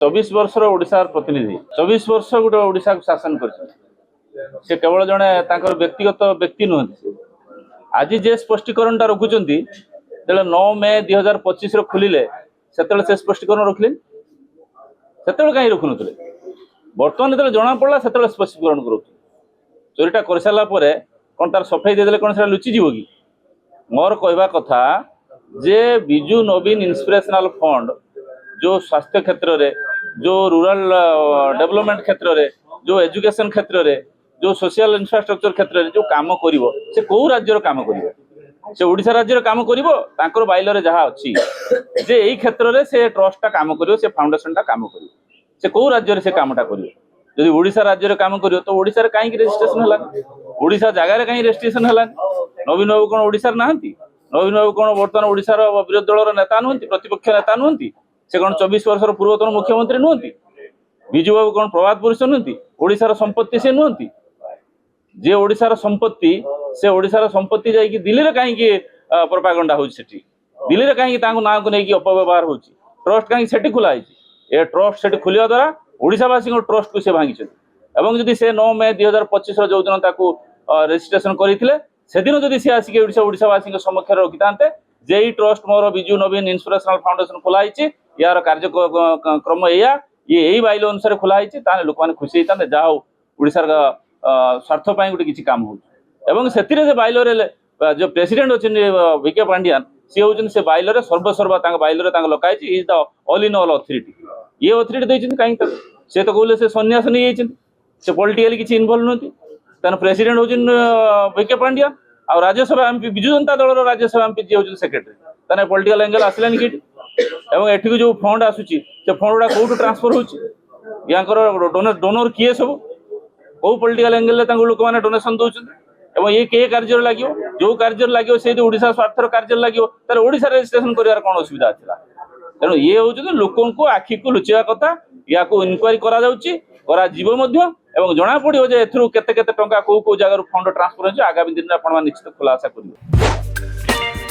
24 वर्षर ओडिशार प्रतिनिधि 24 वर्ष गोटे ओडिशा को शासन कर केवल जड़े व्यक्तिगत व्यक्ति नुहति आज जे स्पष्टीकरण रखुंट 9 मे 2025 खोलिले से स्पष्टीकरण रखिले से कहीं रखुन बर्तमान जो जना पड़ा से स्पष्टीकरण कर चोरीटा कर सारा कौन तार सफाई देदेले कौन से लुचिज कि मोर कहवा कथा जे बिजू नवीन इंस्पिरेशनल फंड जो स्वास्थ्य क्षेत्र रे जो रूरल डेवलपमेंट क्षेत्र रे जो एजुकेशन क्षेत्र रे जो सोशल इंफ्रास्ट्रक्चर क्षेत्र रे जो काम करिवो से को राज्यर काम करिवो से ओडिशा राज्यर काम करिवो तांकर बाइल रे जहा अछि जे एई क्षेत्र रे से ट्रस्टटा काम करिवो से फाउंडेशनटा काम करिवो से को राज्य रे से कामटा करिवो यदि ओडिशा राज्य रे काम करिवो तो ओडिशा रे काहे रजिस्ट्रेशन हला ओडिशा जगह रे काहे रजिस्ट्रेशन हला नवीन बाबू कोन ओडिशा रे नाहंती नवीन बाबू कोन वर्तमान ओडिशा रो विरोधी दल नेता नुहंती प्रतिपक्ष नेता नुहंती से कौन 24 वर्षर पूर्वतन मुख्यमंत्री नुहंती विजू बाबू कौन प्रभात पुरुष नुहंती ओडिशार संपत्ति से नुहंती जे ओडिशार संपत्ति से ओडिशार संपत्ति जाई कि दिल्ली रे काहे कि प्रोपागेंडा होछि सेठी दिल्ली रे काहे कि तांको नाम को नै कि अपव्यवहार होछि ट्रस्ट काहे सेठी खुला आइछि ए ट्रस्ट सेठी खुलिया द्वारा ओडिशावासी को ट्रस्ट को से भांगी छथि एवं जदि से 9 मे 2025 रो जो दिन ताको रजिस्ट्रेशन करिथिले सेदिन जदि से आसी के ओडिशावासी को समक्ष रखितांते जे ट्रस्ट मोर बिजू नवीन इंस्पिरेशनल फाउंडेशन खुला आइछि यार कार्यक्रम या ये यही बाइल अनुसार खुला है लोक मैंने खुशी होता जहाँ ओडिशार स्वार्थ गोटे किसी काम हो बाइल जो प्रेसिडेंट अच्छे विके पांडियान सी हूँ से बाइल सर्वसर्वा बाइल लखाई is the all in all authority ये अथॉरिटी देते कहीं से तो कहले से सन्यास नहीं से पॉलिटिकली किसी इनवल्व नुहति प्रेसिडेंट हूँ विके पांडियान आ राज्यसभा एमपी बिजू जनता दल राज्यसभा एमपी जी हूँ सेक्रेटरी पॉलिटिकल एंगल आसलानी कि एवं जो फंड आसूची से फंड गुड़ा कौटू ट्रांसफर होकर डोनर किए सब कौ पॉलिटिकल एंगल लोक मैंने डोनेशन दौरान ये किए कार्य लगे जो कार्य लगे से ओडिशा स्वार्थर कार्य लगे तार ओडिशा रजिस्ट्रेशन कर कौन असुविधा था तेणु ये हूँ लोक आखि को लुचेवा कथा या इनक्वारी करा जना पड़ो जे केते केते टंका कौ जगह फंड ट्रांसफर हो आगामी दिन में निश्चित खुलासा करेंगे।